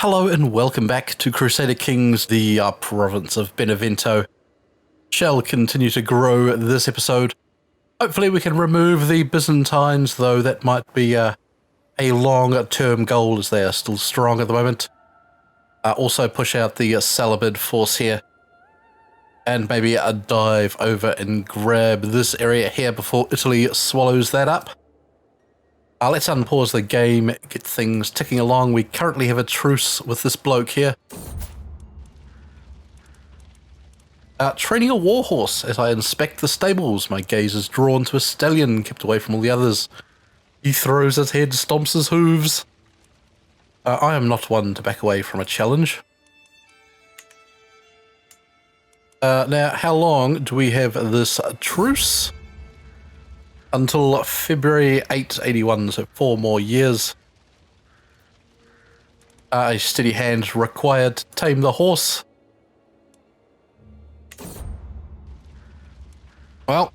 Hello and welcome back to Crusader Kings, the province of Benevento. Shall continue to grow this episode. Hopefully we can remove the Byzantines, though that might be a long-term goal as they are still strong at the moment. Also push out the Salabid force here. And maybe dive over and grab this area here before Italy swallows that up. Let's unpause the game, get things ticking along. We currently have a truce with this bloke here. Training a warhorse as I inspect the stables. My gaze is drawn to a stallion kept away from all the others. He throws his head, stomps his hooves. I am not one to back away from a challenge. Now, how long do we have this truce? Until February 881, so 4 more years. A steady hand required to tame the horse. Well,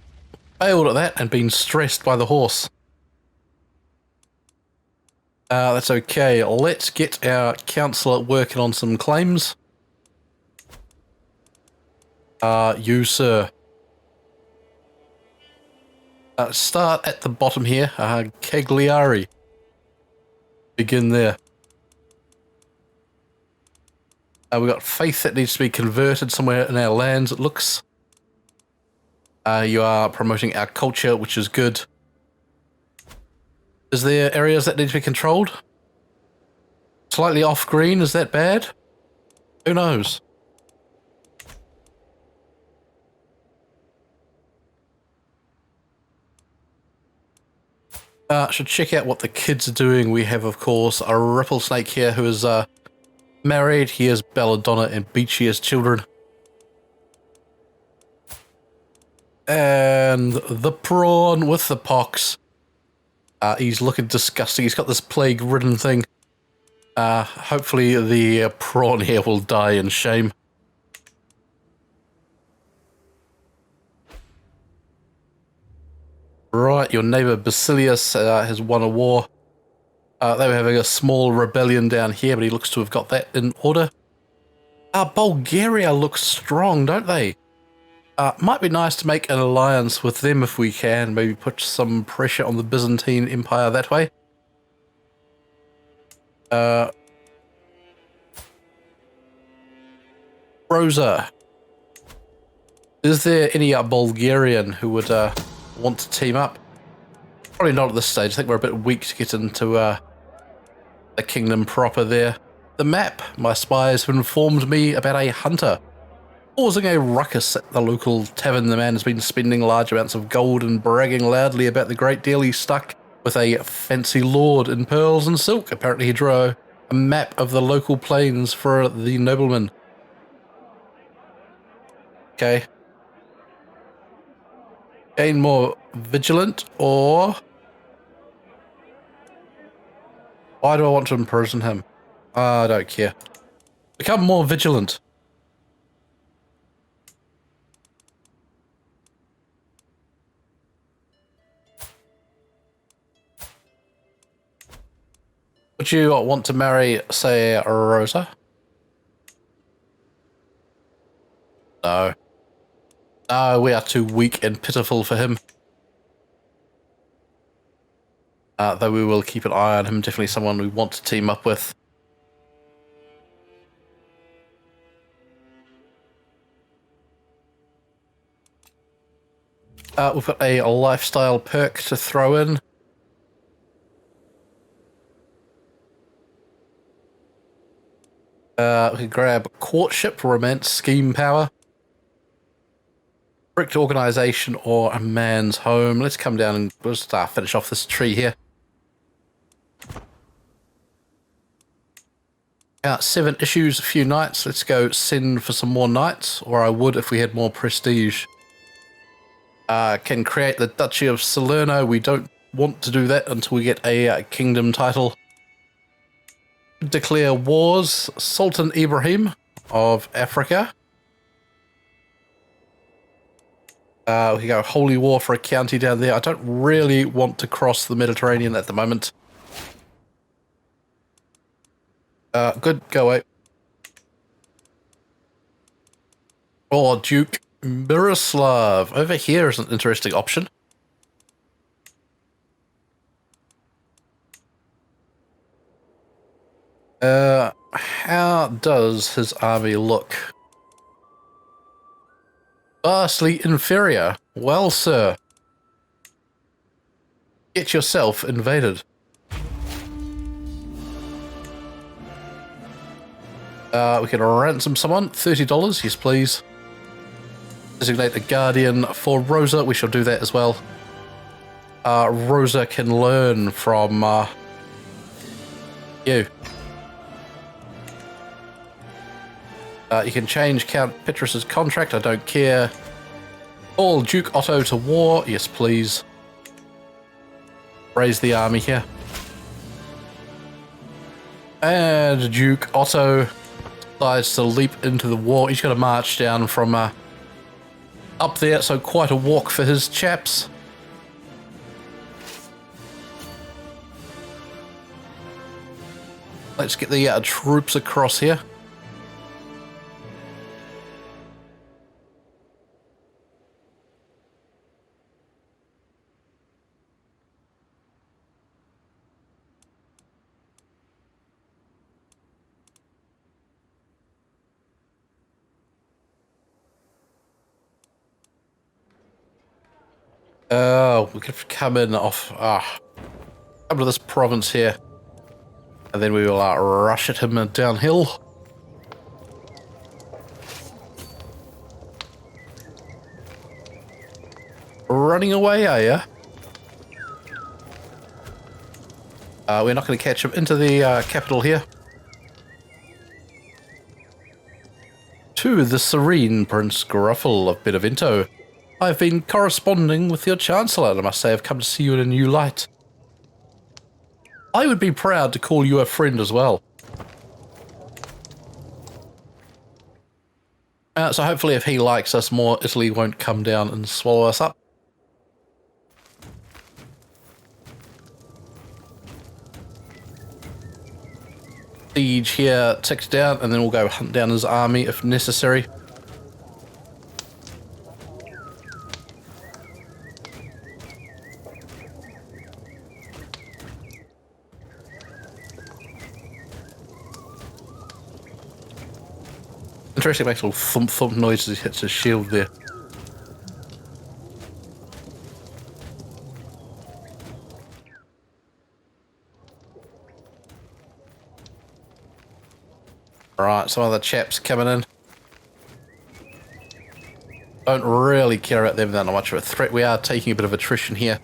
failed at that and been stressed by the horse. That's okay. Let's get our councillor working on some claims. You, sir. Start at the bottom here. Cagliari. Begin there. We've got faith that needs to be converted somewhere in our lands, it looks. You are promoting our culture, which is good. Is there areas that need to be controlled? Slightly off green, is that bad? Who knows? Should check out what the kids are doing. We have, of course, a ripple snake here who is married. He has Belladonna and Beachy as children. And the prawn with the pox. He's looking disgusting. He's got this plague-ridden thing. Hopefully the prawn here will die in shame. Right, your neighbour Basilius has won a war. They were having a small rebellion down here, but he looks to have got that in order. Bulgaria looks strong, don't they? Might be nice to make an alliance with them if we can. Maybe put some pressure on the Byzantine Empire that way. Rosa. Is there any Bulgarian who would want to team up? Probably not at this stage. I think we're a bit weak to get into the kingdom proper there. The map. My spies have informed me about a hunter causing a ruckus at the local tavern. The man has been spending large amounts of gold and bragging loudly about the great deal he stuck with a fancy lord in pearls and silk. Apparently he drew a map of the local plains for the nobleman. Okay. Gain more vigilant, or why do I want to imprison him? I don't care. Become more vigilant. Would you want to marry, say, Rosa? No. No, we are too weak and pitiful for him. Though we will keep an eye on him. Definitely someone we want to team up with. We've got a lifestyle perk to throw in. We can grab courtship, romance, scheme power. Bricked organization or a man's home. Let's come down and we'll just finish off this tree here. 7 issues, a few knights. Let's go send for some more knights, or I would if we had more prestige. Can create the Duchy of Salerno. We don't want to do that until we get a kingdom title. Declare wars. Sultan Ibrahim of Africa. We can go holy war for a county down there. I don't really want to cross the Mediterranean at the moment. Good, go away. Or Duke Miroslav. Over here is an interesting option. How does his army look? Vastly inferior. Well, sir. Get yourself invaded. We can ransom someone. $30, yes please. Designate a guardian for Rosa. We shall do that as well. Rosa can learn from you. You can change Count Petrus's contract. I don't care. Call Duke Otto to war. Yes, please. Raise the army here. And Duke Otto decides to leap into the war. He's got to march down from up there, so quite a walk for his chaps. Let's get the troops across here. We could come in off, come to this province here, and then we will rush at him downhill. Running away, are ya? We're not going to catch him into the capital here. To the serene Prince Gruffle of Benevento. I've been corresponding with your Chancellor, and I must say I've come to see you in a new light. I would be proud to call you a friend as well. So hopefully if he likes us more, Italy won't come down and swallow us up. Siege here ticks down, and then we'll go hunt down his army if necessary. Interesting, makes a little thump thump noise as he hits his shield there. Alright, some other chaps coming in. Don't really care about them, they're not much of a threat. We are taking a bit of attrition here.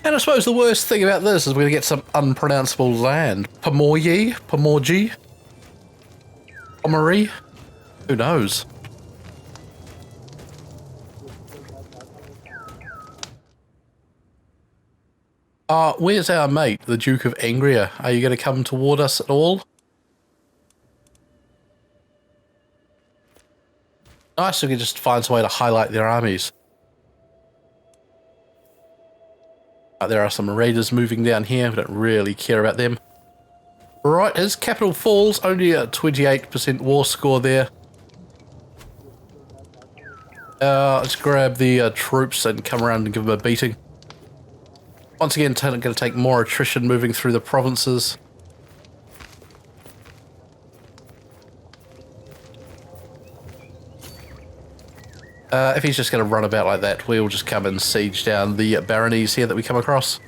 And I suppose the worst thing about this is we're going to get some unpronounceable land. Pomorye? Pomorgy? Pomory? Who knows? Where's our mate, the Duke of Angria? Are you going to come toward us at all? Nice, we can just find some way to highlight their armies. There are some raiders moving down here. We don't really care about them. Right, his capital falls. Only a 28% war score there. Let's grab the troops and come around and give them a beating. Once again, going to take more attrition moving through the provinces. If he's just going to run about like that, we'll just come and siege down the baronies here that we come across.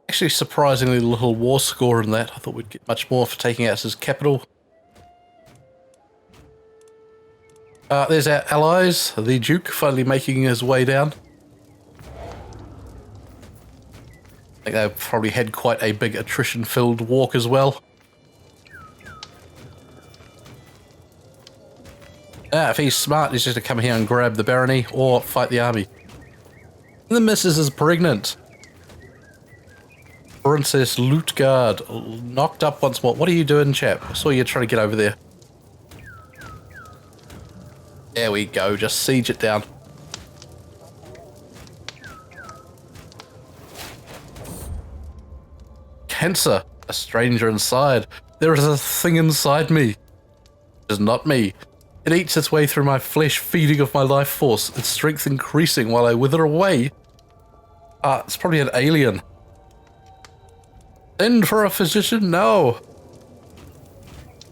Actually, surprisingly little war score in that. I thought we'd get much more for taking out his capital. There's our allies, the Duke finally making his way down. I think they've probably had quite a big attrition-filled walk as well. If he's smart, he's just to come here and grab the barony or fight the army. And the missus is pregnant. Princess Lootguard knocked up once more. What are you doing, chap? I saw you trying to get over there. There we go. Just siege it down. Cancer. A stranger inside. There is a thing inside me. It is not me. It eats its way through my flesh, feeding off my life force, its strength increasing while I wither away. It's probably an alien. Send for a physician? No.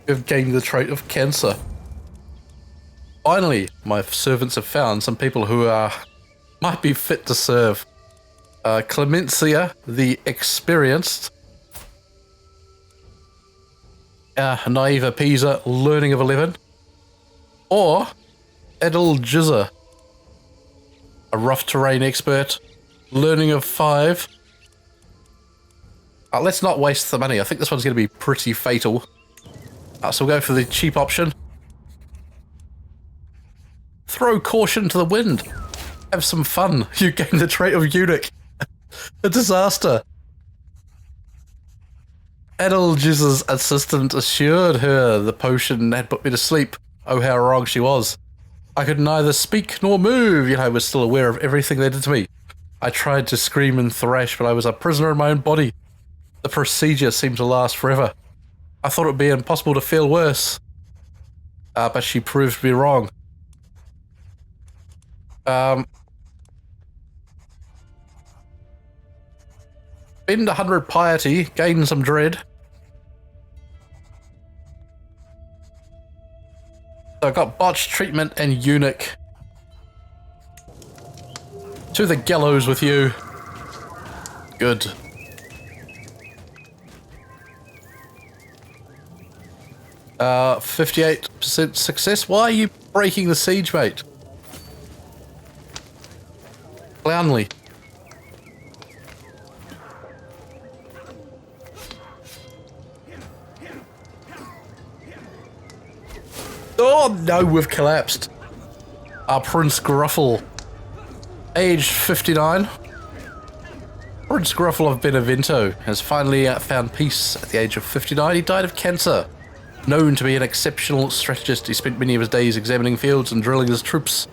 You've gained the trait of cancer. Finally, my servants have found some people who might be fit to serve. Clemencia, the experienced. Naive Pisa, learning of 11. Or Edeljizza, a rough terrain expert, learning of 5. Let's not waste the money. I think this one's going to be pretty fatal. So we'll go for the cheap option. Throw caution to the wind. Have some fun. You gain the trait of eunuch. A disaster. Edeljizza's assistant assured her the potion had put me to sleep. Oh, how wrong she was. I could neither speak nor move, yet I was still aware of everything they did to me. I tried to scream and thrash, but I was a prisoner in my own body. The procedure seemed to last forever. I thought it would be impossible to feel worse. But she proved me wrong. Spend 100 piety, gain some dread. So I got botched treatment and eunuch. To the gallows with you. Good. Uh, 58% success. Why are you breaking the siege, mate? Clownly. Oh no, we've collapsed. Our Prince Gruffle, aged 59. Prince Gruffle of Benevento has finally found peace at the age of 59. He died of cancer. Known to be an exceptional strategist, he spent many of his days examining fields and drilling his troops.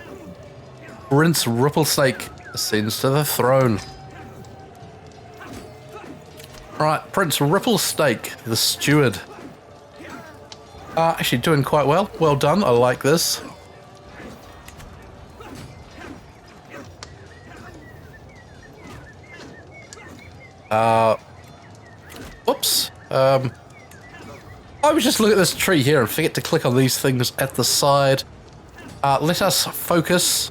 Prince Ripplesnake ascends to the throne. Right, Prince Ripplesnake, the steward. Actually doing quite well. Well done. I like this. Whoops. I was just looking at this tree here and forget to click on these things at the side. Let us focus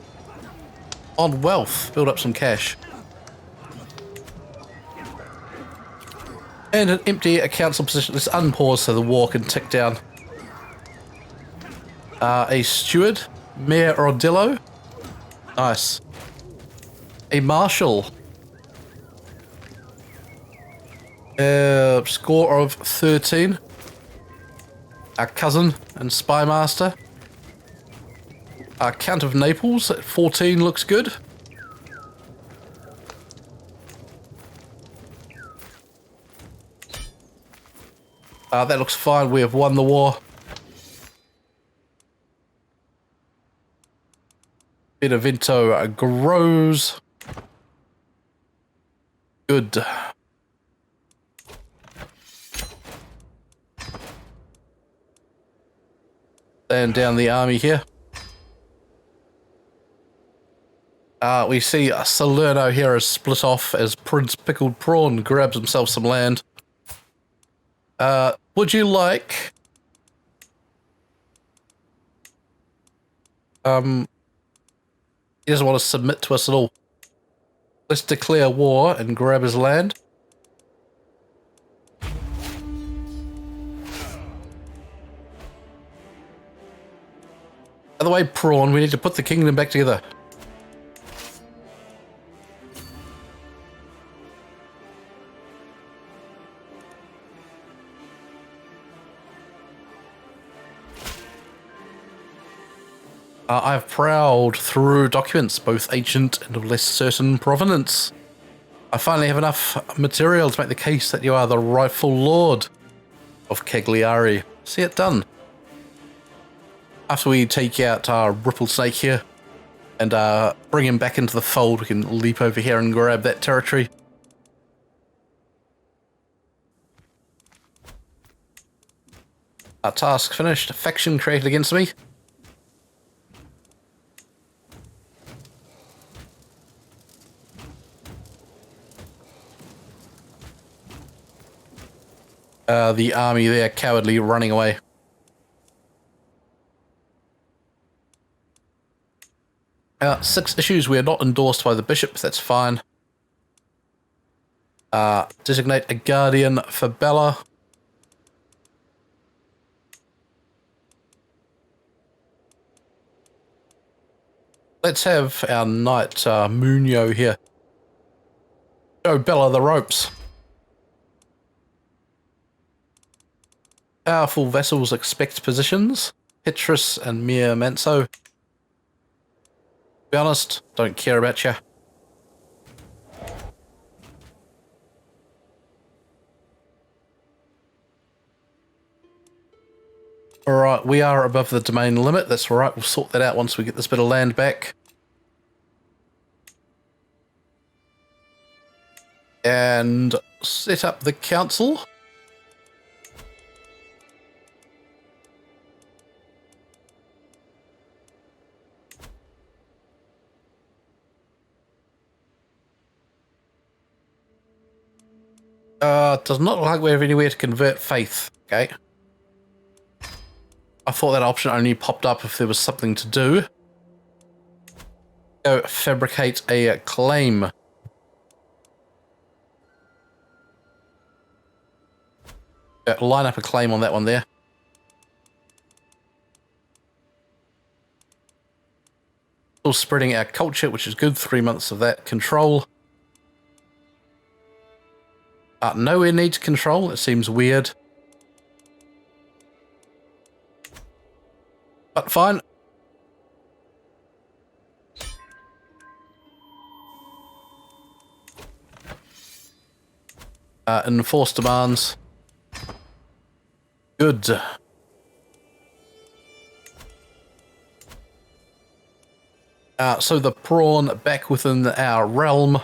on wealth. Build up some cash. And an empty a council position. Let's unpause so the war can tick down. A steward, Mayor Rodillo. Nice. A marshal. Score of 13. Our cousin and spy master. Our Count of Naples at 14 looks good. That looks fine. We have won the war. Benevento grows. Good. Stand down the army here. We see Salerno here is split off as Prince Pickled Prawn grabs himself some land. Would you like... He doesn't want to submit to us at all. Let's declare war and grab his land. By the way, Prawn, we need to put the kingdom back together. I've prowled through documents, both ancient and of less certain provenance. I finally have enough material to make the case that you are the rightful lord of Cagliari. See it done. After we take out our Ripple Snake here and bring him back into the fold, we can leap over here and grab that territory. Our task finished. A faction created against me. The army there cowardly running away. 6 issues. We are not endorsed by the bishop. That's fine. Designate a guardian for Bella. Let's have our knight Munio here. Show Bella the ropes. Powerful vessels expect positions. Petrus and Mia Manso. To be honest, don't care about you. Alright, we are above the domain limit. That's alright, we'll sort that out once we get this bit of land back. And set up the council. Does not look like we have anywhere to convert faith. Okay. I thought that option only popped up if there was something to do. Go fabricate a claim. Line up a claim on that one there. Still spreading our culture, which is good. 3 months of that. Control. Nowhere needs control. It seems weird. But fine. Enforce demands. Good. So the prawn back within our realm.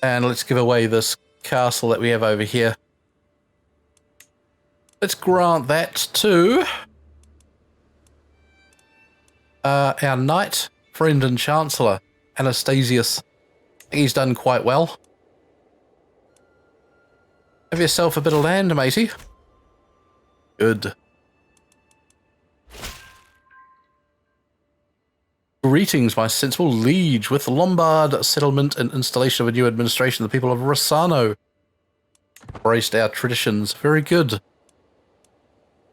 And let's give away this castle that we have over here. Let's grant that to our knight, friend and chancellor, Anastasius. I think he's done quite well. Have yourself a bit of land, matey. Good. Greetings, my sensible liege. With the Lombard settlement and installation of a new administration, the people of Rossano embraced our traditions. Very good.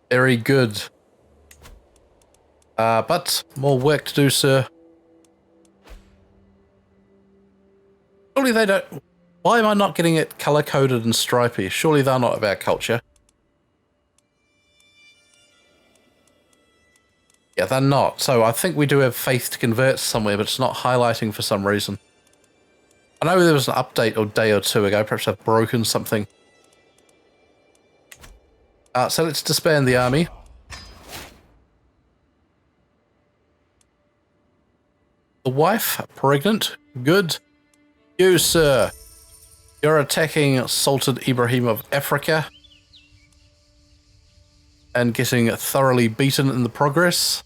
Very good. But more work to do, sir. Surely they don't... Why am I not getting it colour-coded and stripy? Surely they're not of our culture. Yeah, they're not. So I think we do have faith to convert somewhere, but it's not highlighting for some reason. I know there was an update a day or two ago. Perhaps I've broken something. So let's disband the army. The wife, pregnant. Good. You, sir. You're attacking Sultan Ibrahim of Africa. And getting thoroughly beaten in the progress.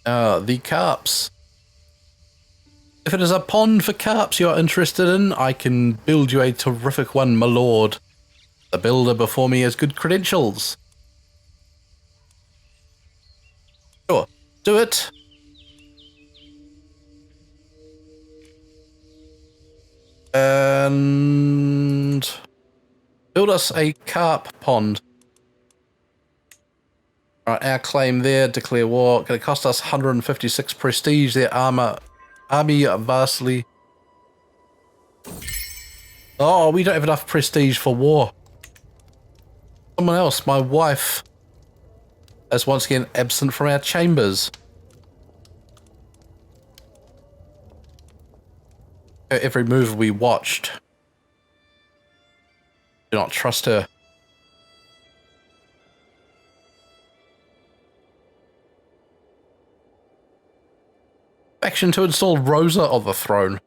The carps. If it is a pond for carps you are interested in, I can build you a terrific one, my lord. The builder before me has good credentials. Sure, do it. And build us a carp pond. Alright, our claim there, declare war. Going to cost us 156 prestige. Their army vastly. Oh, we don't have enough prestige for war. Someone else, my wife, is once again absent from our chambers. Every move we watched. Do not trust her. Action to install Rosa on the throne.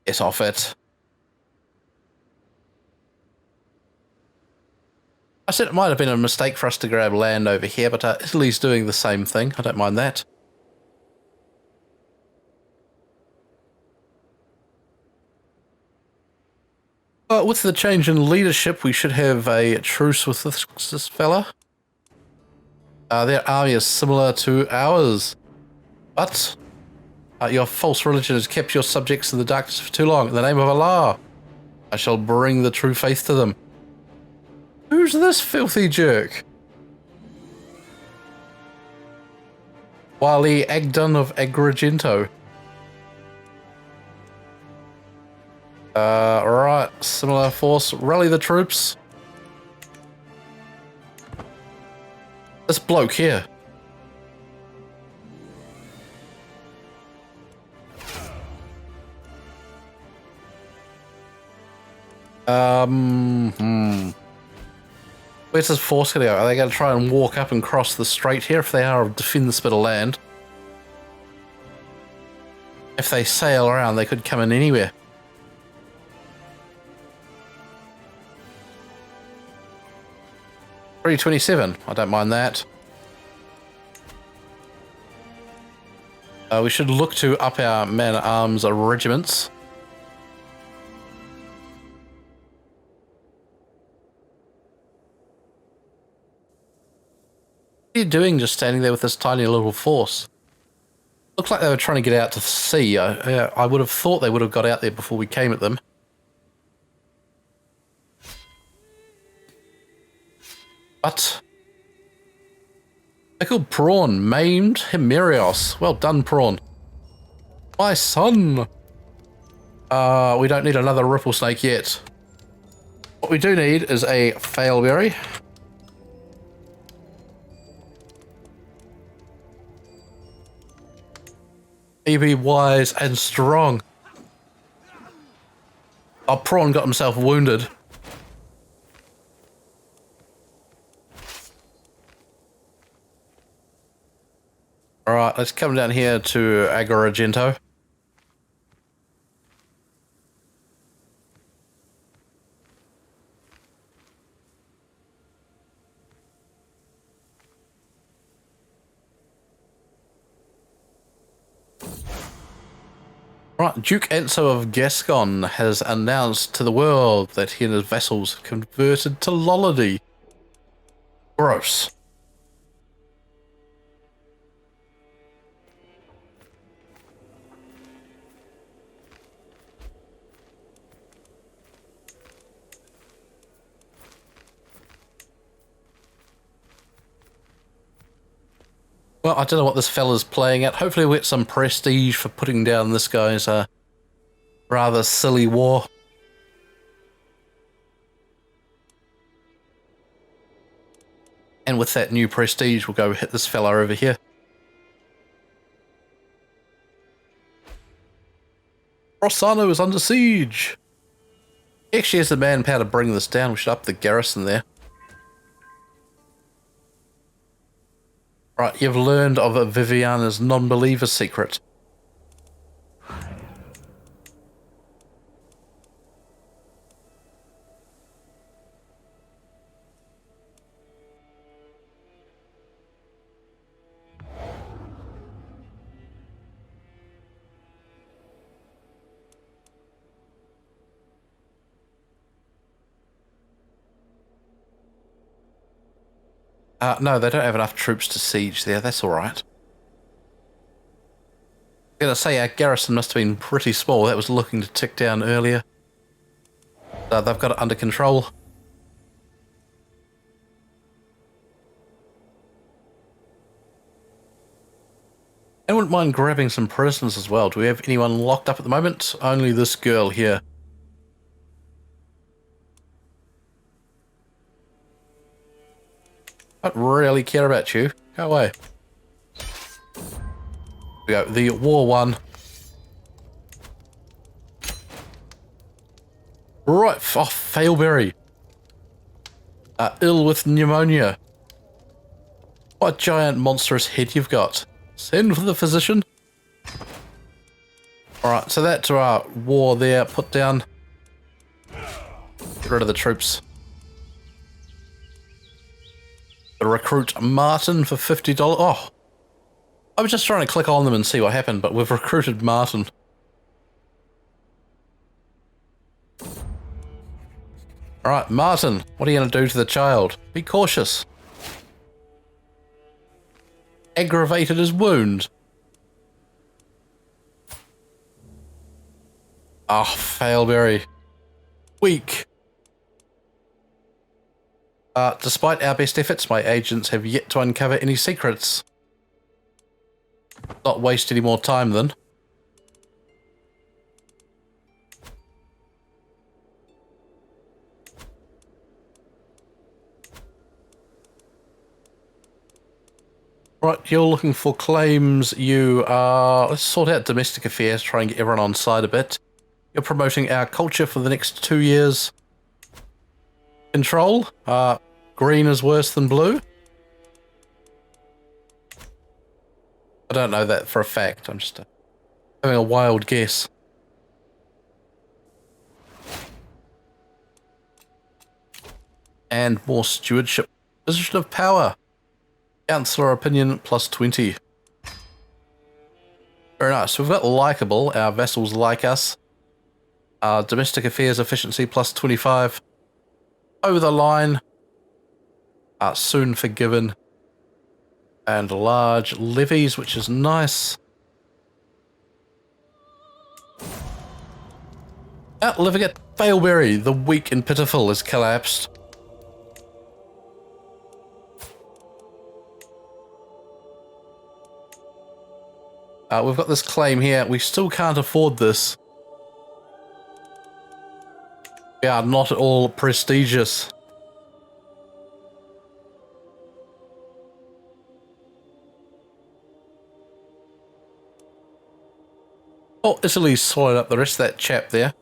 Get off it. I said it might have been a mistake for us to grab land over here, but Italy's doing the same thing. I don't mind that. With the change in leadership, we should have a truce with this fella. Their army is similar to ours. But your false religion has kept your subjects in the darkness for too long. In the name of Allah, I shall bring the true faith to them. Who's this filthy jerk? Wali Agdon of Agrigento. Right, similar force. Rally the troops. This bloke here. Where's this force going to go? Are they going to try and walk up and cross the strait here? If they are, defend this bit of land. If they sail around, they could come in anywhere. $327. I don't mind that. We should look to up our man-at-arms regiments. What are you doing just standing there with this tiny little force? Looks like they were trying to get out to sea. I would have thought they would have got out there before we came at them. But pickled prawn, maimed Himerios. Well done, prawn. My son. We don't need another ripple snake yet. What we do need is a failberry. Be wise and strong. Our prawn got himself wounded. Alright, let's come down here to Agrigento. Right, Duke Enzo of Gascon has announced to the world that he and his vassals have converted to Lollardy. Gross. Well, I don't know what this fella's playing at. Hopefully we'll get some prestige for putting down this guy's rather silly war. And with that new prestige, we'll go hit this fella over here. Rossano is under siege. He actually has the manpower to bring this down. We should up the garrison there. Right, you've learned of Viviana's non-believer secret. No, they don't have enough troops to siege there. That's all right. I'm going to say our garrison must have been pretty small. That was looking to tick down earlier. They've got it under control. I wouldn't mind grabbing some prisoners as well. Do we have anyone locked up at the moment? Only this girl here. I don't really care about you. Go away. Here we go. The war one. Right, oh, Failberry. Ill with pneumonia. What giant monstrous head you've got. Send for the physician. Alright, so that's our war there. Put down. Get rid of the troops. Recruit Martin for $50. Oh, I was just trying to click on them and see what happened, but we've recruited Martin. Alright, Martin, what are you going to do to the child? Be cautious. Aggravated his wound. Oh, Failberry. Weak. Despite our best efforts, my agents have yet to uncover any secrets. Not waste any more time then. Right, you're looking for claims. You are... Let's sort out domestic affairs, try and get everyone on side a bit. You're promoting our culture for the next 2 years. Control. Green is worse than blue. I don't know that for a fact. I'm just having a wild guess. And more stewardship. Position of power. Councillor opinion plus 20. Very nice. So we've got likable. Our vassals like us. Domestic affairs efficiency plus 25. Over the line. Soon forgiven. And large levies, which is nice. Living at Failberry, the weak and pitiful, has collapsed. We've got this claim here. We still can't afford this. We are not at all prestigious. Oh, Italy's swallowed up the rest of that chap there.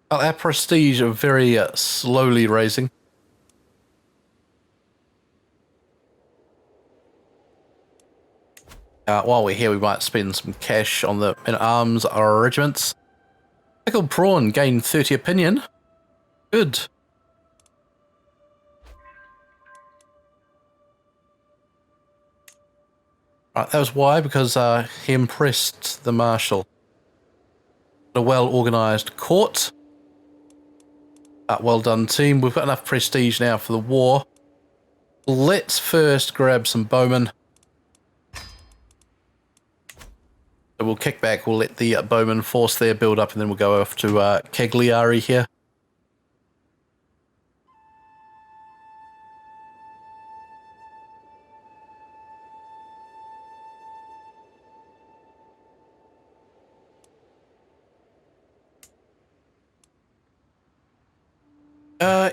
Well, our prestige are very slowly raising. While we're here, we might spend some cash on the men-at-arms regiments. Pickled prawn gained 30 opinion. Good. Right, that was why, because he impressed the marshal. A well-organised court. Well done, team. We've got enough prestige now for the war. Let's first grab some bowmen. So we'll kick back. We'll let the bowmen force their build up, and then we'll go off to Cagliari here.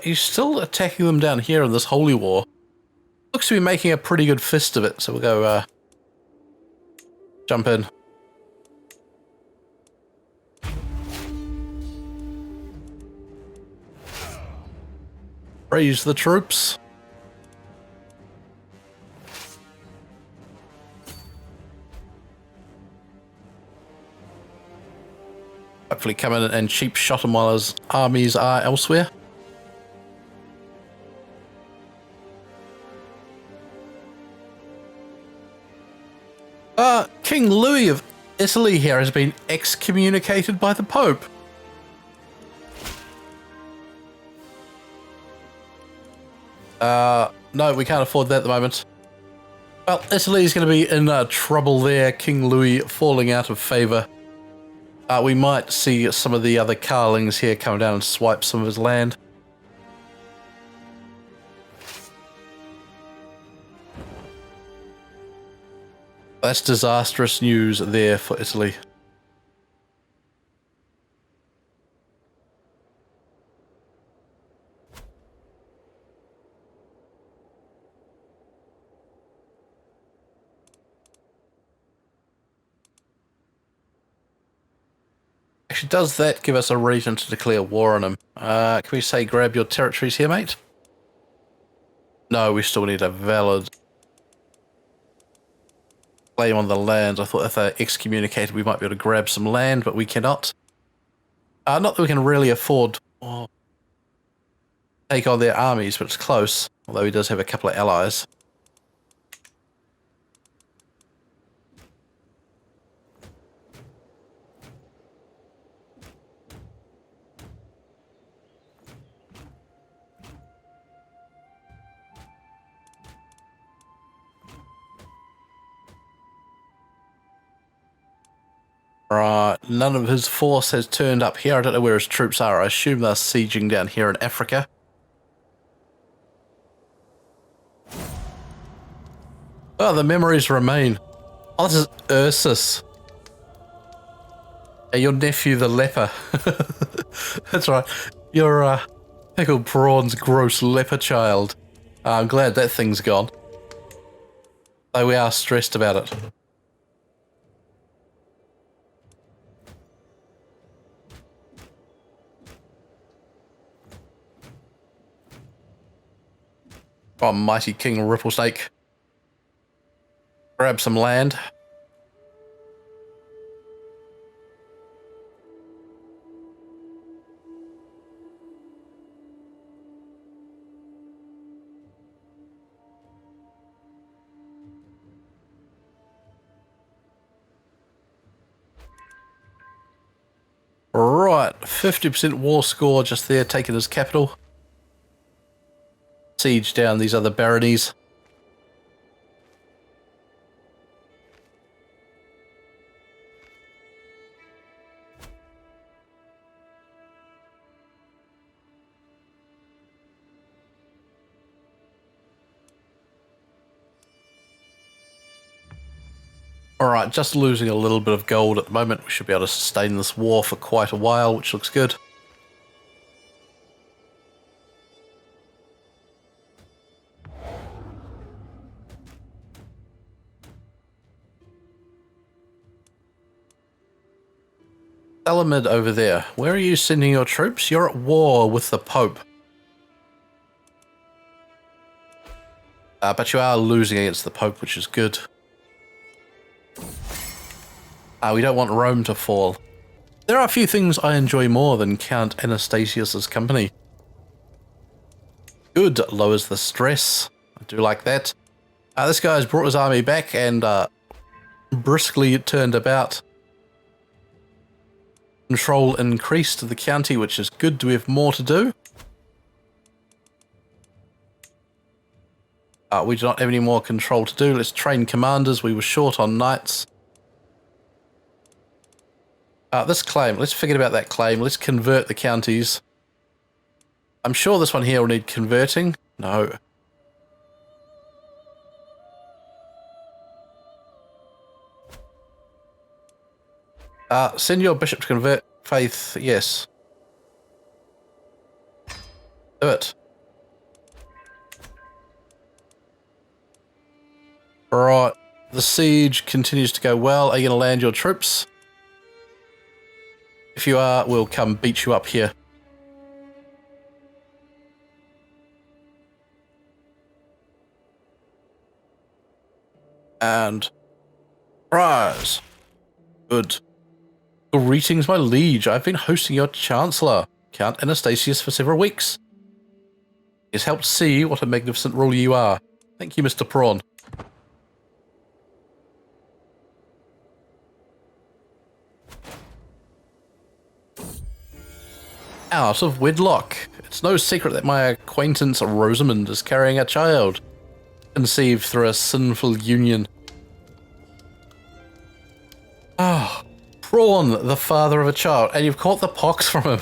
He's still attacking them down here in this holy war. Looks to be making a pretty good fist of it, so we'll go jump in. Raise the troops. Hopefully come in and cheap shot him while his armies are elsewhere. King Louis of Italy here has been excommunicated by the Pope. No, we can't afford that at the moment. Well, Italy is going to be in trouble there. King Louis falling out of favour. We might see some of the other Carlings here come down and swipe some of his land. That's disastrous news there for Italy. Actually, does that give us a reason to declare war on him? Can we say grab your territories here, mate? No, we still need a valid claim on the land. I thought if they're excommunicated, we might be able to grab some land, but we cannot. Not that we can really afford to take on their armies, but it's close. Although he does have a couple of allies. Right, none of his force has turned up here. I don't know where his troops are. I assume they're sieging down here in Africa. Oh, the memories remain. Oh, this is Ursus. Hey, your nephew, the leper. That's right. Your pickled prawns, gross leper child. I'm glad that thing's gone. Though we are stressed about it. Oh, mighty King Ripplesnake. Grab some land. Right, 50% war score just there, taking his capital. Siege down these other baronies. Alright, just losing a little bit of gold at the moment. We should be able to sustain this war for quite a while, which looks good. Elamid over there. Where are you sending your troops? You're at war with the Pope. But you are losing against the Pope, which is good. We don't want Rome to fall. There are a few things I enjoy more than Count Anastasius's company. Good, lowers the stress. I do like that. This guy's brought his army back and briskly turned about. Control increased to the county, which is good. Do we have more to do? We do not have any more control to do. Let's train commanders. We were short on knights. This claim, let's forget about that claim. Let's convert the counties. I'm sure this one here will need converting. No. Send your bishop to convert faith. Yes. Do it. Right. The siege continues to go well. Are you going to land your troops? If you are, we'll come beat you up here. And rise. Good. Greetings, my liege. I've been hosting your Chancellor, Count Anastasius, for several weeks. It's helped see what a magnificent ruler you are. Thank you, Mr. Prawn. Out of wedlock. It's no secret that my acquaintance Rosamond is carrying a child, conceived through a sinful union. Ah, Prawn, the father of a child, and you've caught the pox from him.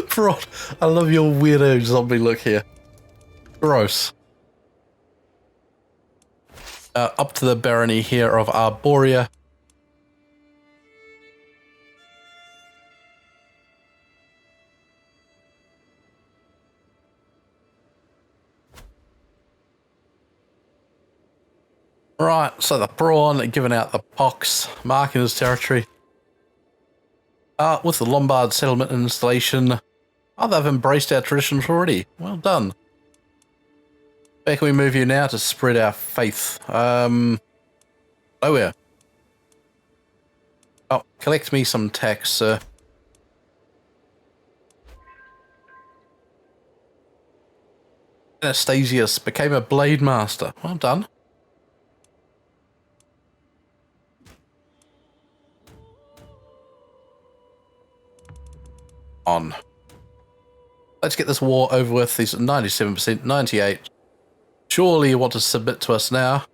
Prawn, I love your weirdo zombie look here. Gross. Up to the barony here of Arborea. Right, so the Prawn giving out the pox, marking his territory. With the Lombard settlement installation, they've embraced our traditions already. Well done. Where can we move you now to spread our faith? Nowhere. Oh, collect me some tax, sir. Anastasius became a blade master. Well done. On. Let's get this war over with. These 97%, 98. Surely you want to submit to us now.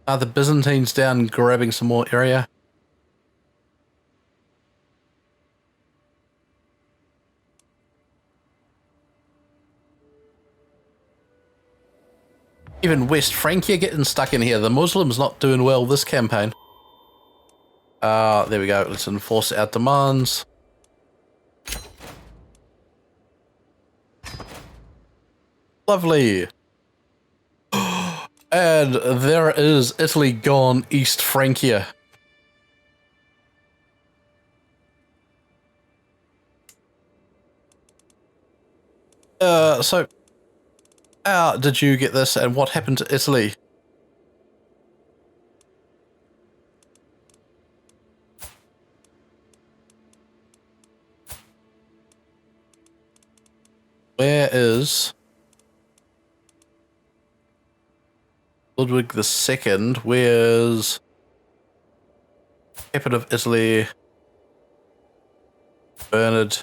Are the Byzantines down grabbing some more area? Even West Francia getting stuck in here. The Muslims not doing well this campaign. There we go. Let's enforce our demands. Lovely. And there is Italy gone, East Francia. So how did you get this and what happened to Italy? Where is Ludwig II? Where's Capitan of Italy? Bernard.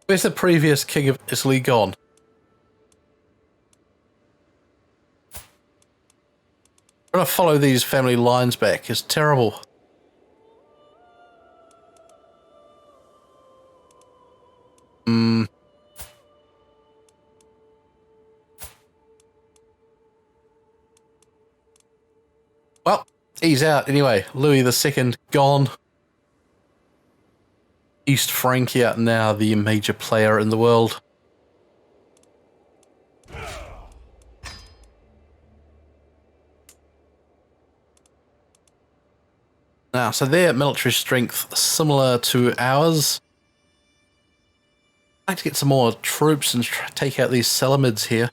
Where's the previous king of Italy gone? Trying to follow these family lines back is terrible. Well, he's out anyway. Louis II gone. East Francia now the major player in the world. Now, so their military strength similar to ours. I'd like to get some more troops and take out these Selimids here.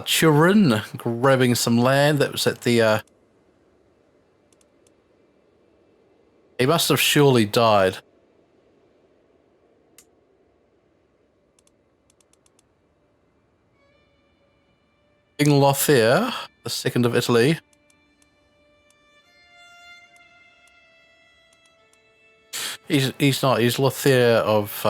Turin grabbing some land that was at the... He must have surely died. King Lothair, the second of Italy. He's not. He's Lothair of.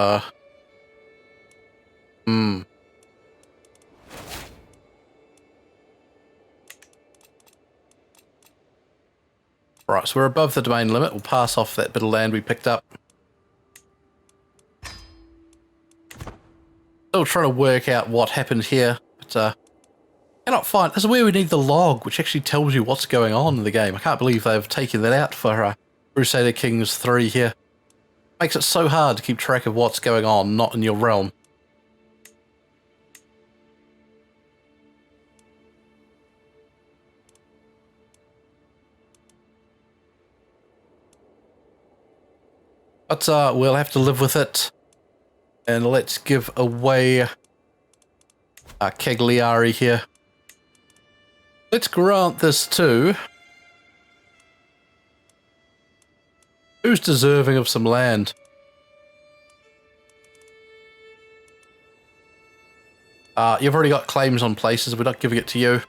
Right, so we're above the domain limit. We'll pass off that bit of land we picked up. Still trying to work out what happened here, but cannot find. This is where we need the log, which actually tells you what's going on in the game. I can't believe they've taken that out for Crusader Kings 3 here. Makes it so hard to keep track of what's going on, not in your realm. But we'll have to live with it. And let's give away Cagliari here. Let's grant this to... Who's deserving of some land? You've already got claims on places. We're not giving it to you.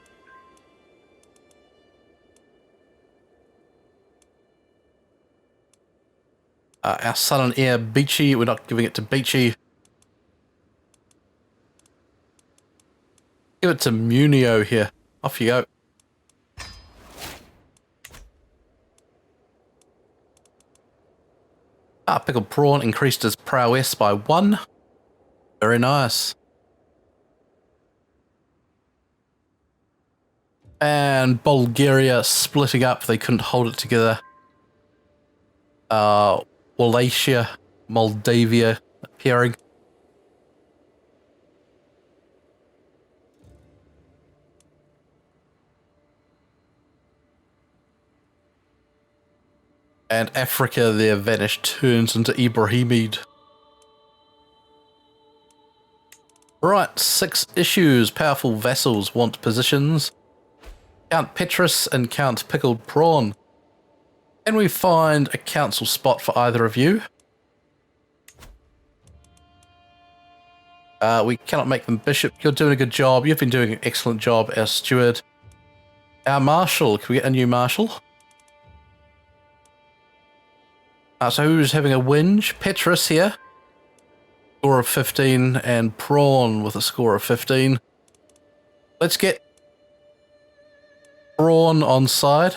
Our son and heir, Beachy. We're not giving it to Beachy. Give it to Munio here. Off you go. Pickled Prawn increased his prowess by 1. Very nice. And Bulgaria splitting up. They couldn't hold it together. Wallachia, Moldavia appearing. And Africa, their vanished, turns into Ibrahimid. Right, 6 issues. Powerful vassals want positions. Count Petrus and Count Pickled Prawn. Can we find a council spot for either of you? We cannot make them bishop. You're doing a good job. You've been doing an excellent job as steward. Our marshal. Can we get a new marshal? So who's having a whinge? Petrus here. Score of 15, and Prawn with a score of 15. Let's get Prawn on side.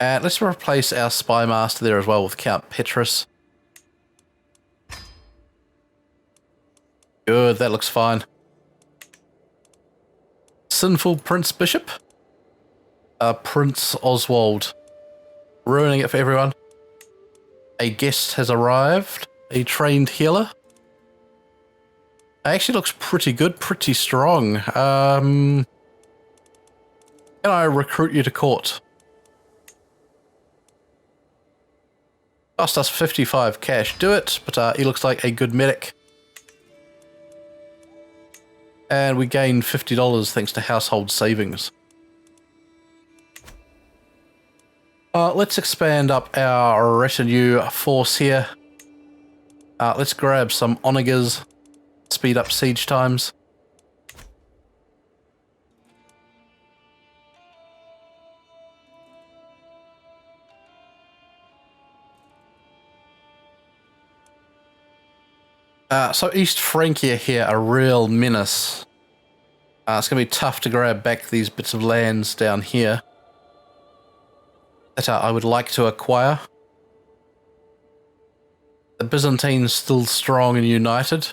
And let's replace our spy master there as well with Count Petrus. Good, that looks fine. Sinful Prince Bishop. Prince Oswald. Ruining it for everyone. A guest has arrived. A trained healer. Actually looks pretty good, pretty strong. Can I recruit you to court? Cost us 55 cash. Do it, but he looks like a good medic. And we gain $50 thanks to household savings. Let's expand up our retinue force here. Let's grab some onagers. Speed up siege times. So East Francia here, a real menace. It's going to be tough to grab back these bits of lands down here that I would like to acquire. The Byzantines still strong and united.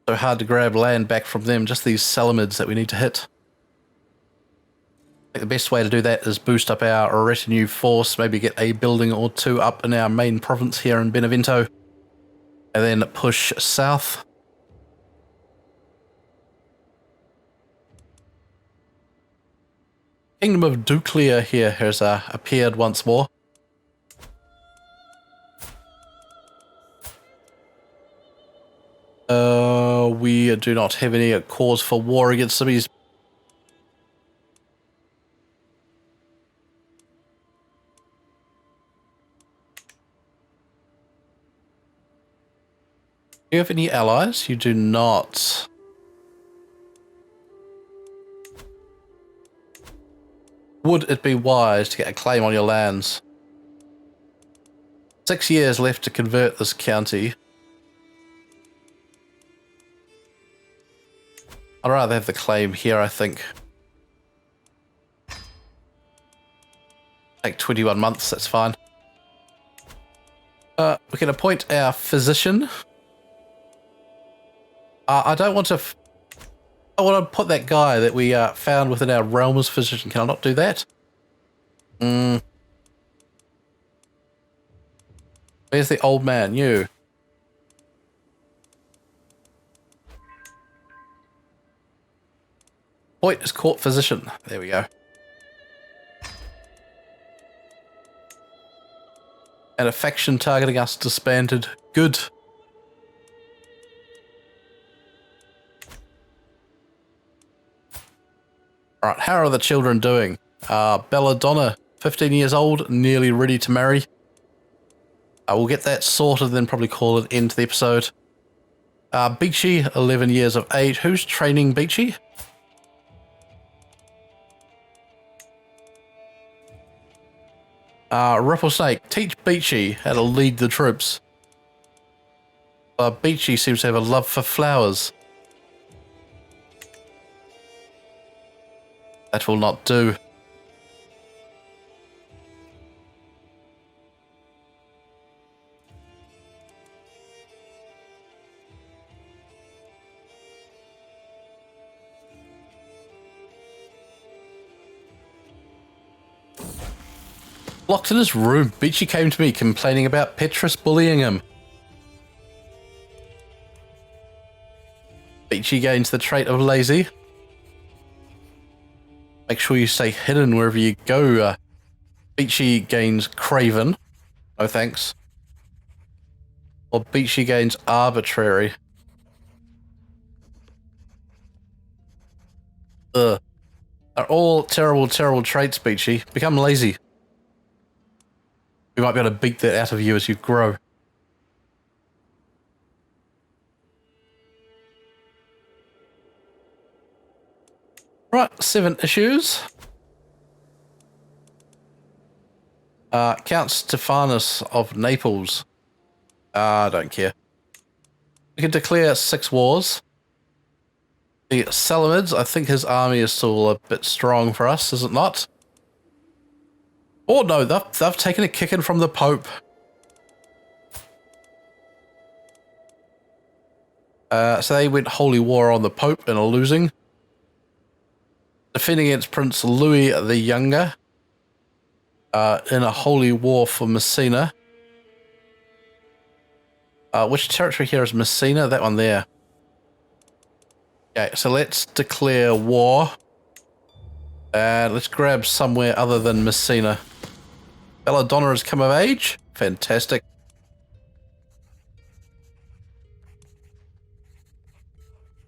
So hard to grab land back from them, just these Salamids that we need to hit. I think the best way to do that is boost up our retinue force, maybe get a building or two up in our main province here in Benevento. And then push south. Kingdom of Duclia here has appeared once more. We do not have any cause for war against them. Do you have any allies? You do not. Would it be wise to get a claim on your lands? 6 years left to convert this county. I'd rather have the claim here, I think. Take 21 months, that's fine. We can appoint our physician. I don't want to... I want to put that guy that we found within our realm as physician. Can I not do that? Where's the old man? You. Point is court physician. There we go. And a faction targeting us disbanded. Good. Alright, how are the children doing? Belladonna, 15 years old, nearly ready to marry. We'll get that sorted, then probably call it end to the episode. Beachy, 11 years of age. Who's training Beachy? Ripplesnake, teach Beachy how to lead the troops. Beachy seems to have a love for flowers. That will not do. Locked in his room, Beachy came to me complaining about Petrus bullying him. Beachy gains the trait of lazy. Make sure you stay hidden wherever you go. Beachy gains Craven. No thanks. Or Beachy gains Arbitrary. Ugh. They're all terrible, terrible traits, Beachy. Become lazy. We might be able to beat that out of you as you grow. Right, 7 issues. Count Stephanus of Naples. I don't care. We can declare 6 wars. The Salamids, I think his army is still a bit strong for us, is it not? Oh no, they've taken a kicking from the Pope. So they went holy war on the Pope and are losing. Defending against Prince Louis the Younger. In a holy war for Messina. Which territory here is Messina? That one there. Okay, so let's declare war. Let's grab somewhere other than Messina. Belladonna has come of age. Fantastic.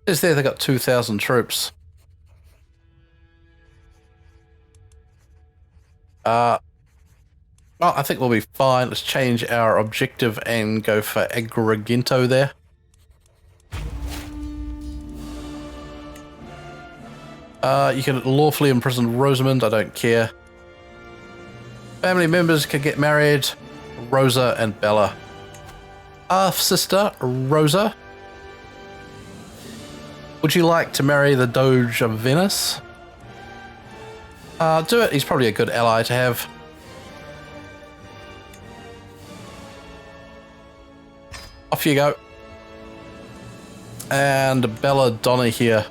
Is there? They got 2,000 troops. Well, I think we'll be fine. Let's change our objective and go for Agrigento there. You can lawfully imprison Rosamund. I don't care. Family members can get married. Rosa and Bella. Half-sister, Rosa. Would you like to marry the Doge of Venice? Do it. He's probably a good ally to have. Off you go. And Belladonna here.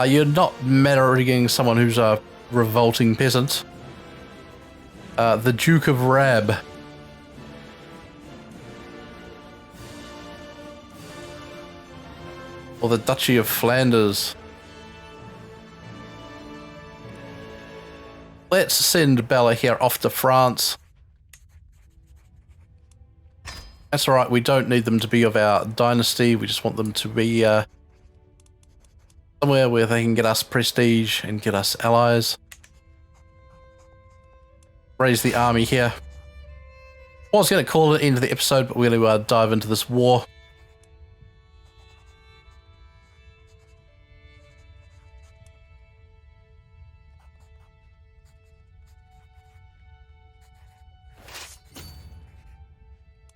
You're not marrying someone who's a revolting peasant. The Duke of Rab. Or the Duchy of Flanders. Let's send Bella here off to France. That's alright, we don't need them to be of our dynasty, we just want them to be somewhere where they can get us prestige and get us allies. Raise the army here. I was going to call it end of the episode, but we're going to dive into this war.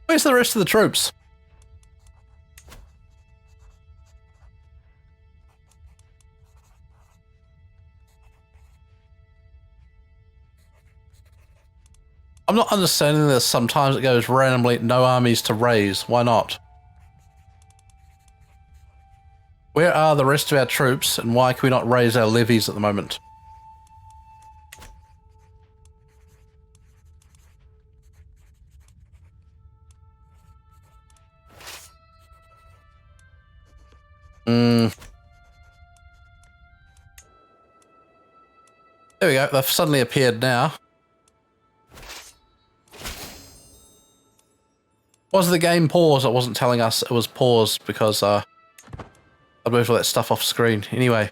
Where's the rest of the troops? I'm not understanding this. Sometimes it goes randomly, no armies to raise. Why not? Where are the rest of our troops and why can we not raise our levies at the moment? There we go. They've suddenly appeared now. Was the game paused? It wasn't telling us it was paused because I moved all that stuff off screen. Anyway,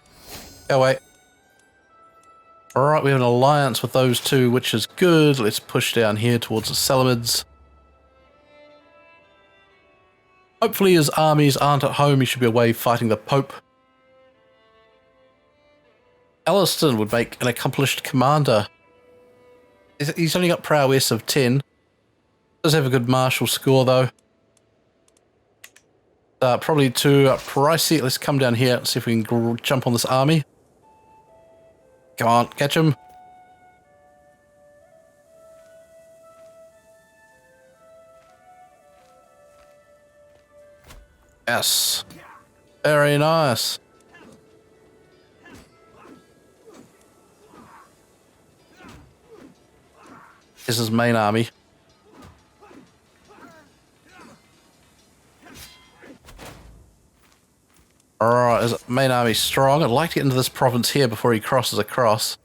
go away. Alright, we have an alliance with those two, which is good. Let's push down here towards the Salamids. Hopefully his armies aren't at home. He should be away fighting the Pope. Elliston would make an accomplished commander. He's only got prowess of 10. Does have a good martial score though. Probably too pricey. Let's come down here and see if we can jump on this army. Come on, catch him. Yes. Very nice. This is his main army. Alright, his main army strong. I'd like to get into this province here before he crosses across.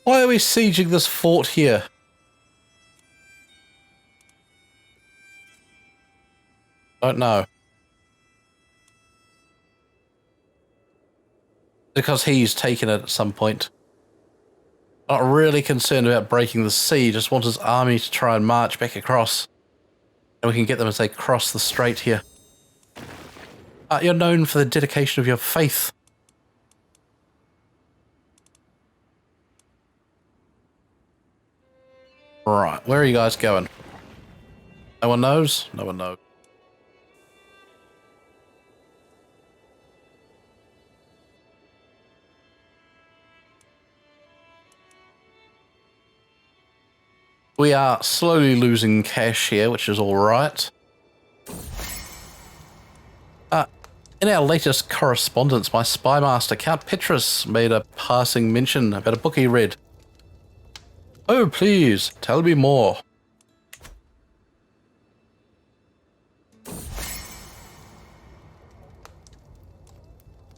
Why are we sieging this fort here? Don't know. Because he's taken it at some point. Not really concerned about breaking the siege, just want his army to try and march back across. And we can get them as they cross the strait here. You're known for the dedication of your faith. Right, where are you guys going? No one knows? No one knows. We are slowly losing cash here, which is alright. In our latest correspondence, my spy master, Count Petrus, made a passing mention about a book he read. Oh, please, tell me more.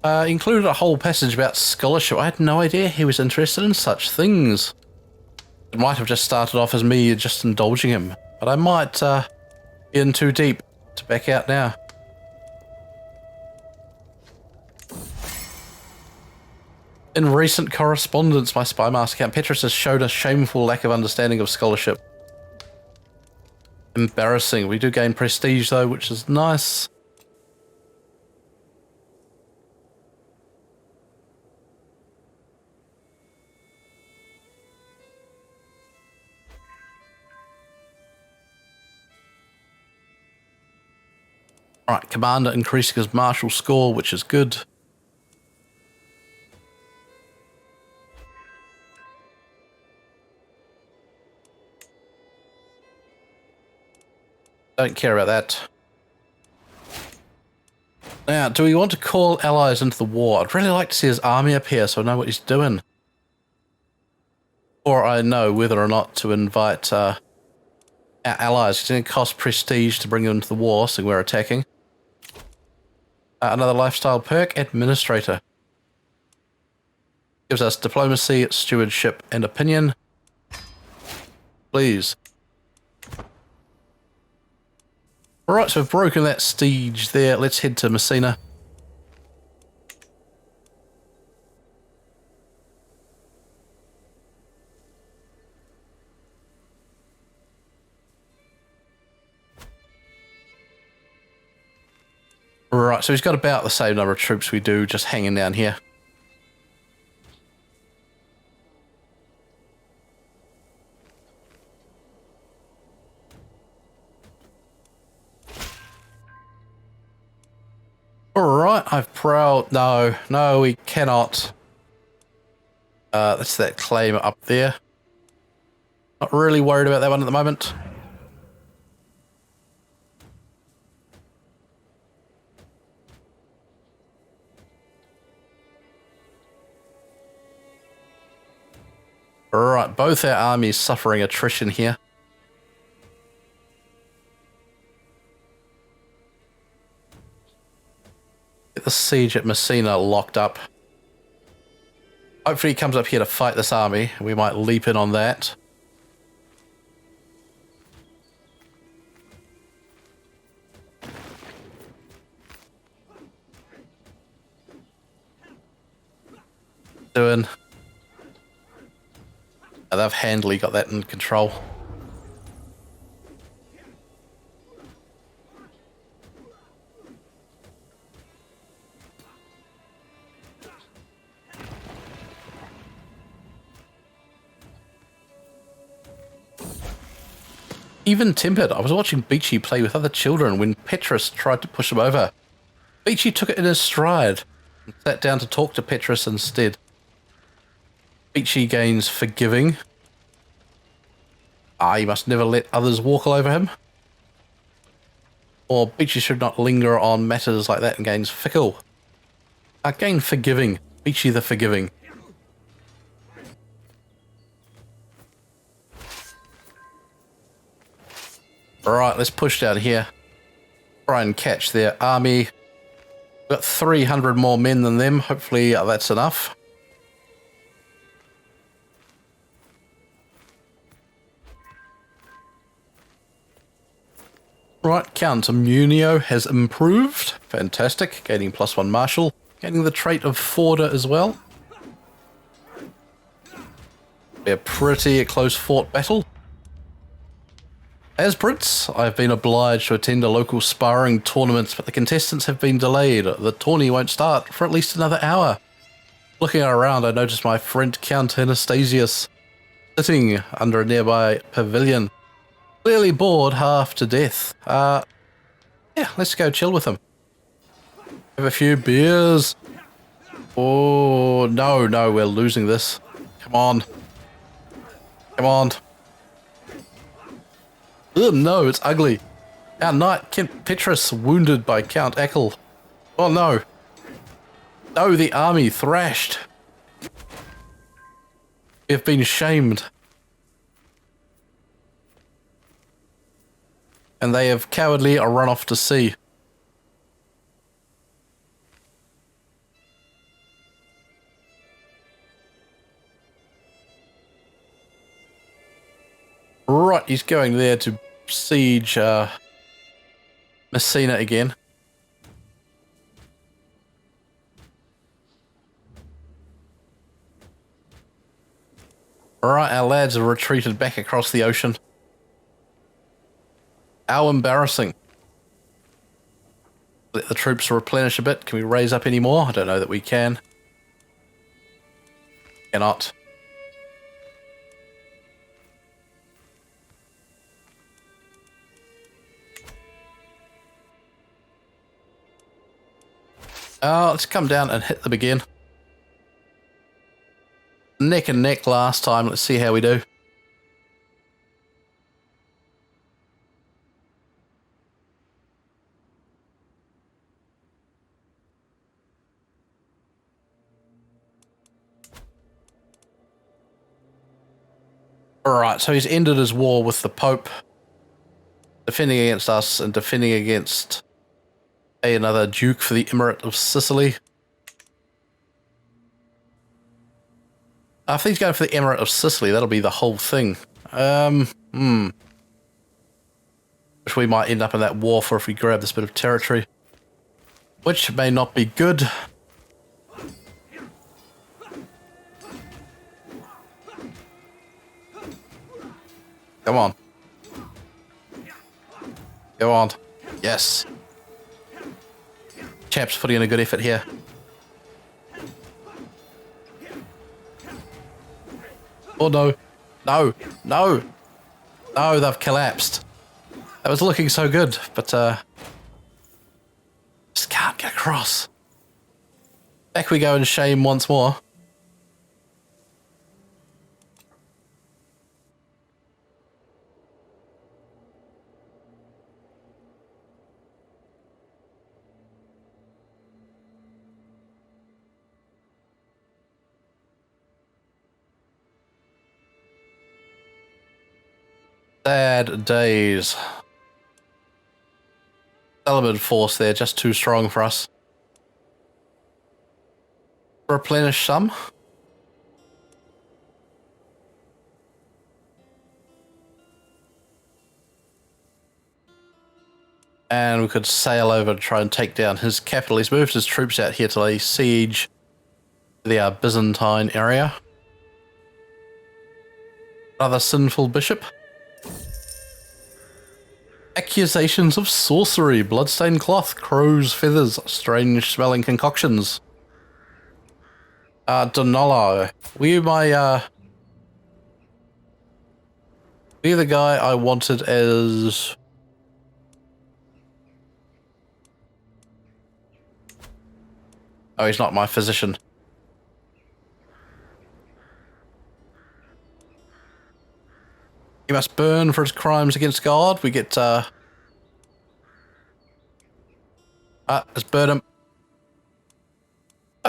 Included a whole passage about scholarship. I had no idea he was interested in such things. It might have just started off as me just indulging him, but I might be in too deep to back out now. In recent correspondence, my spy master Count Petrus has showed a shameful lack of understanding of scholarship. Embarrassing. We do gain prestige though, which is nice. Alright, commander increasing his martial score, which is good. Don't care about that. Now, do we want to call allies into the war? I'd really like to see his army appear so I know what he's doing. Or I know whether or not to invite our allies. It's going to cost prestige to bring them into the war, so we're attacking. Another lifestyle perk, administrator. Gives us diplomacy, stewardship, and opinion. Please. Alright, so we've broken that siege there. Let's head to Messina. Right, so he's got about the same number of troops we do, just hanging down here. Alright, I've prowled. No, we cannot. That's that claim up there. Not really worried about that one at the moment. Alright, both our armies suffering attrition here. Get the siege at Messina locked up. Hopefully he comes up here to fight this army. We might leap in on that. Doing. They've handily got that in control. Even tempered. I was watching Beachy play with other children when Petrus tried to push him over. Beachy took it in his stride and sat down to talk to Petrus instead. Beachy gains forgiving. He must never let others walk all over him. Or Beachy should not linger on matters like that and gains fickle. Gain forgiving. Michi the Forgiving. Alright, let's push down here. Try and catch their army. We've got 300 more men than them. Hopefully that's enough. Right, Count Munio has improved. Fantastic. Gaining +1 martial. Gaining the trait of Forder as well. Be a pretty close fought battle. As Prince, I've been obliged to attend a local sparring tournament, but the contestants have been delayed. The tourney won't start for at least another hour. Looking around, I noticed my friend Count Anastasius sitting under a nearby pavilion, clearly bored half to death. Yeah, let's go chill with him. Have a few beers. Oh, no, we're losing this. Come on. Come on. Oh no, it's ugly. Our knight, Kent Petrus, wounded by Count Ackle. Oh no. No, the army thrashed. We have been shamed. And they have cowardly run off to sea. Right, he's going there to siege Messina again. Alright, our lads have retreated back across the ocean. How embarrassing. Let the troops replenish a bit. Can we raise up any more? I don't know that we can. Cannot. Let's come down and hit them again. Neck and neck last time. Let's see how we do. Alright, so he's ended his war with the Pope, defending against us and defending against another Duke for the Emirate of Sicily. If he's going for the Emirate of Sicily, that'll be the whole thing. Which we might end up in that war for if we grab this bit of territory. Which may not be good. Come on. Go on. Yes. Chaps putting in a good effort here. Oh no. No. No. No, they've collapsed. That was looking so good, but just can't get across. Back we go in shame once more. Sad days. Element force there, just too strong for us. Replenish some. And we could sail over to try and take down his capital. He's moved his troops out here to lay siege to the Byzantine area. Another sinful bishop. Accusations of sorcery, bloodstained cloth, crow's feathers, strange smelling concoctions. Donolo, were you my, were you the guy I wanted as... Oh, he's not my physician. He must burn for his crimes against God. We get, let's burn him.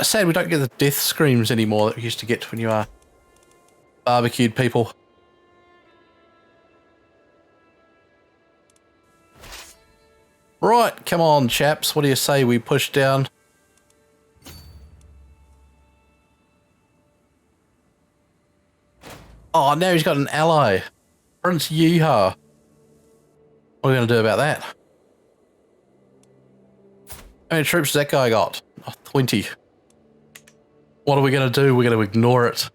Sad we don't get the death screams anymore that we used to get when you barbecued people. Right, come on, chaps. What do you say we push down? Oh, now he's got an ally. Prince Yeehaw. What are we going to do about that? How many troops has that guy got? Oh, 20. What are we going to do? We're going to ignore it.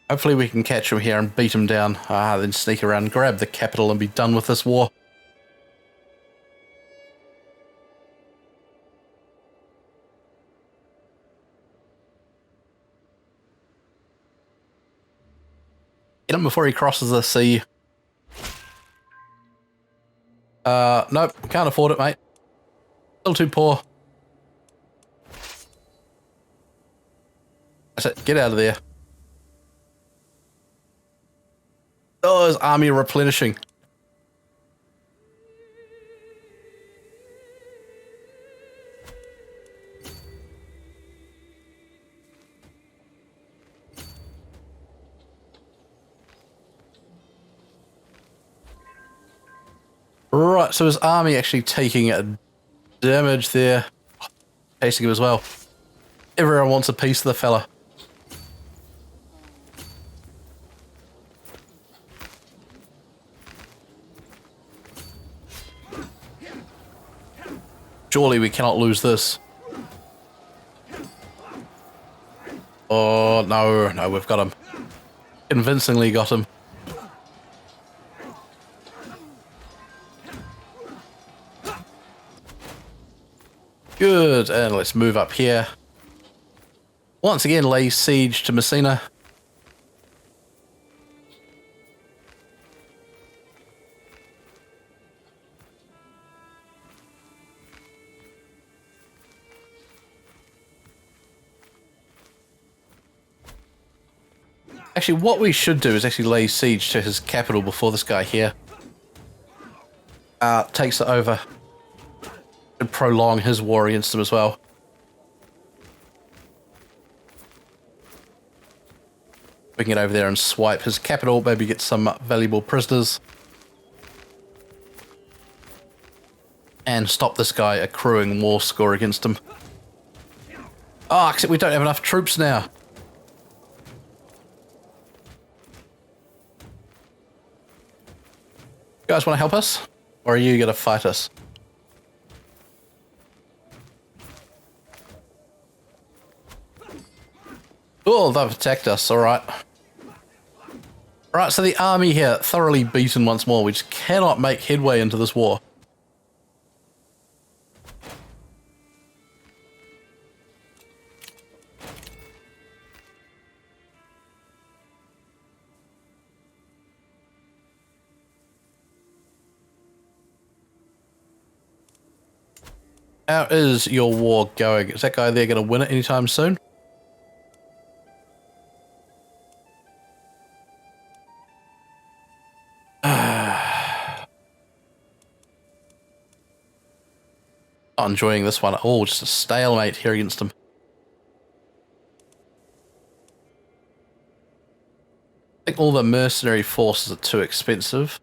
Hopefully we can catch him here and beat him down. Then sneak around, grab the capital and be done with this war. Get him before he crosses the sea. Nope, can't afford it, mate. Still too poor. That's it, get out of there. Oh, his army replenishing. Right, so his army actually taking a damage there. Chasing him as well. Everyone wants a piece of the fella. Surely we cannot lose this. Oh, no, we've got him. Convincingly got him. Good, and let's move up here. Once again, lay siege to Messina. Actually, what we should do is actually lay siege to his capital before this guy here takes it over. And prolong his war against them as well. We can get over there and swipe his capital, maybe get some valuable prisoners. And stop this guy accruing war score against him. Oh, except we don't have enough troops now. You guys want to help us? Or are you going to fight us? Oh, they've attacked us, alright. Right, so the army here, thoroughly beaten once more. We just cannot make headway into this war. How is your war going? Is that guy there going to win it anytime soon? Not enjoying this one at all, just a stalemate here against him. I think all the mercenary forces are too expensive.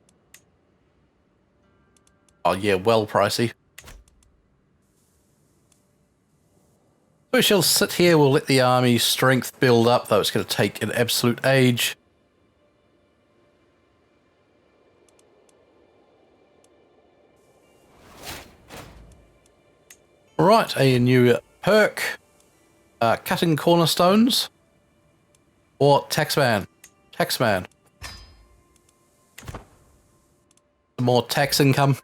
Oh yeah, well pricey. We shall sit here, we'll let the army strength build up, though it's going to take an absolute age. Right, a new perk. Cutting cornerstones. Or taxman. Taxman. Some more tax income.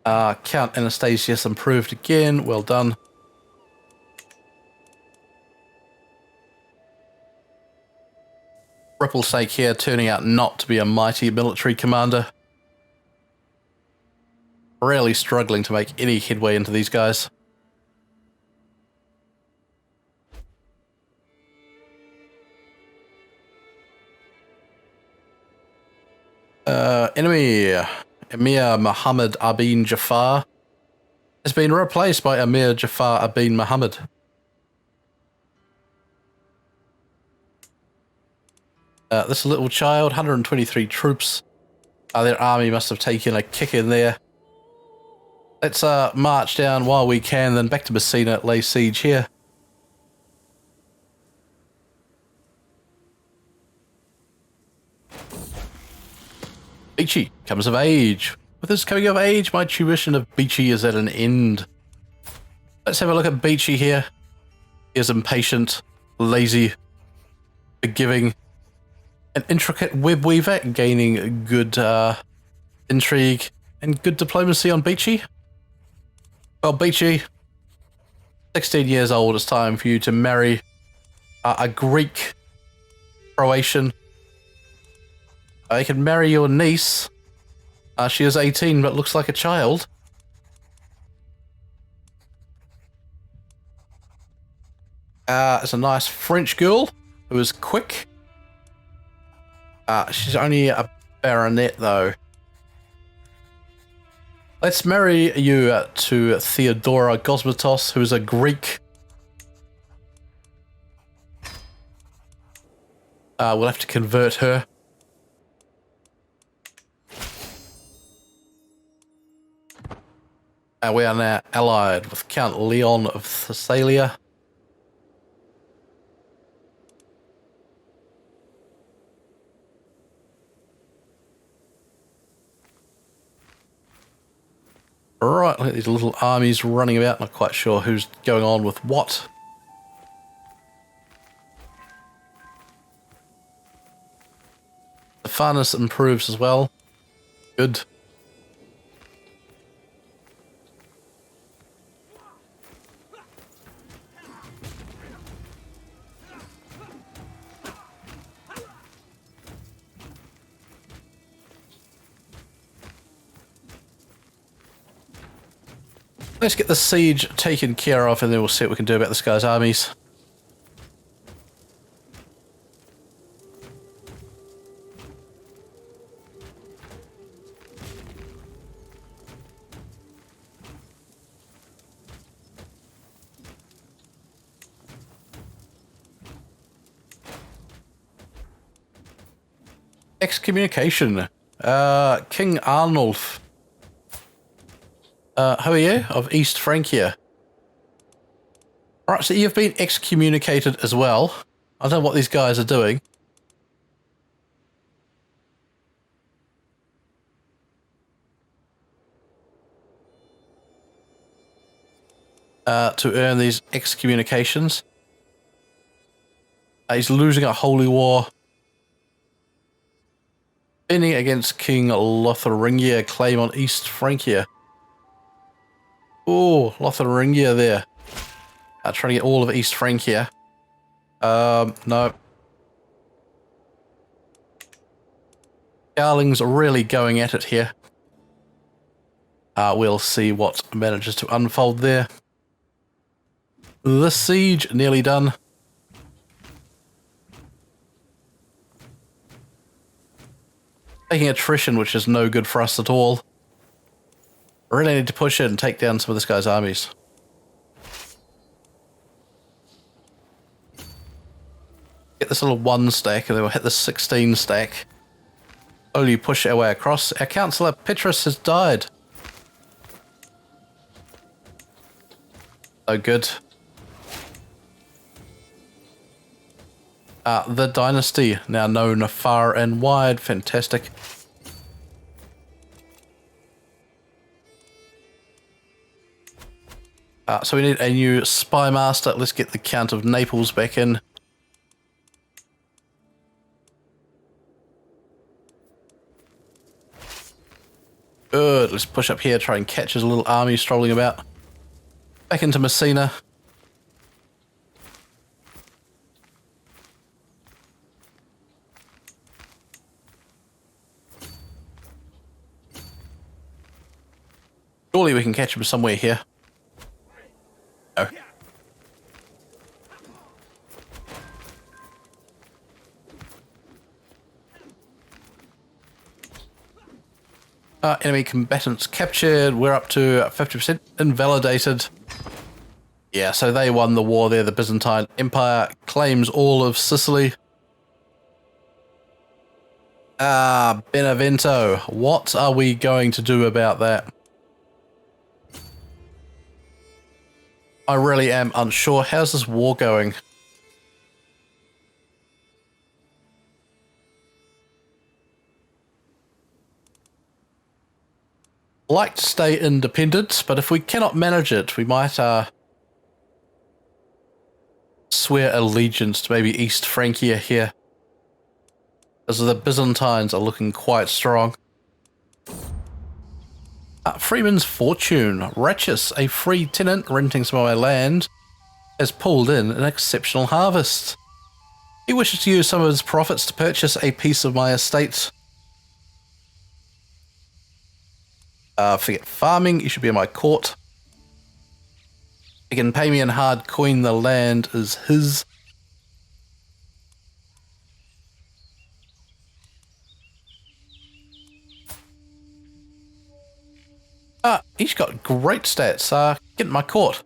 Count Anastasius improved again. Well done. Ripplesake here turning out not to be a mighty military commander. Really struggling to make any headway into these guys. Enemy Emir Muhammad Abin Jafar has been replaced by Emir Jafar Abin Muhammad. This little child, 123 troops. Their army must have taken a kick in there. Let's march down while we can, then back to Messina, lay siege here. Beachy comes of age. With his coming of age, my tuition of Beachy is at an end. Let's have a look at Beachy here. He is impatient, lazy, forgiving, an intricate web weaver, gaining good intrigue and good diplomacy on Beachy. Well, Beachy, 16 years old, it's time for you to marry a Greek Croatian. You can marry your niece. She is 18 but looks like a child. It's a nice French girl who is quick. She's only a baronet though. Let's marry you to Theodora Gosmatos, who is a Greek. We'll have to convert her. We are now allied with Count Leon of Thessalia. Right, look at these little armies running about. Not quite sure who's going on with what. The farness improves as well. Good. Let's get the siege taken care of and then we'll see what we can do about this guy's armies. Excommunication. King Arnulf. Who are you? Of East Francia. Right, so you've been excommunicated as well. I don't know what these guys are doing. To earn these excommunications. He's losing a holy war. Winning against King Lotharingia, claim on East Francia. Oh, Lotharingia there. Trying to get all of East Francia. No. Garling's really going at it here. We'll see what manages to unfold there. The siege nearly done. Taking attrition, which is no good for us at all. Really need to push in and take down some of this guy's armies. Get this little 1 stack and then we'll hit the 16 stack. Slowly push our way across. Our councillor Petrus has died. So good. The dynasty, now known far and wide. Fantastic. So we need a new spy master. Let's get the Count of Naples back in. Good. Let's push up here, try and catch his little army strolling about. Back into Messina. Surely we can catch him somewhere here. No. Enemy combatants captured. We're up to 50% invalidated. Yeah, so they won the war there. The Byzantine Empire claims all of Sicily. Benevento. What are we going to do about that? I really am unsure. How's this war going? Like to stay independent, but if we cannot manage it, we might swear allegiance to maybe East Francia here, as the Byzantines are looking quite strong. Freeman's Fortune. Ratchus, a free tenant renting some of my land, has pulled in an exceptional harvest. He wishes to use some of his profits to purchase a piece of my estate. Forget farming, you should be in my court. He can pay me in hard coin, the land is his. He's got great stats. Get in my court.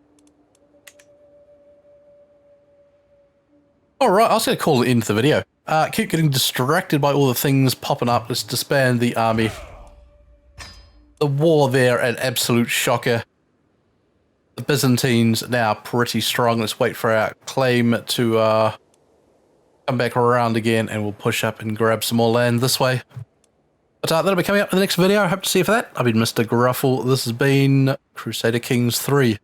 Alright, I was going to call it into the video. Keep getting distracted by all the things popping up. Let's disband the army. The war there, an absolute shocker. The Byzantines now pretty strong. Let's wait for our claim to come back around again, and we'll push up and grab some more land this way. But that'll be coming up in the next video. I hope to see you for that. I've been Mr. Gruffle. This has been Crusader Kings 3.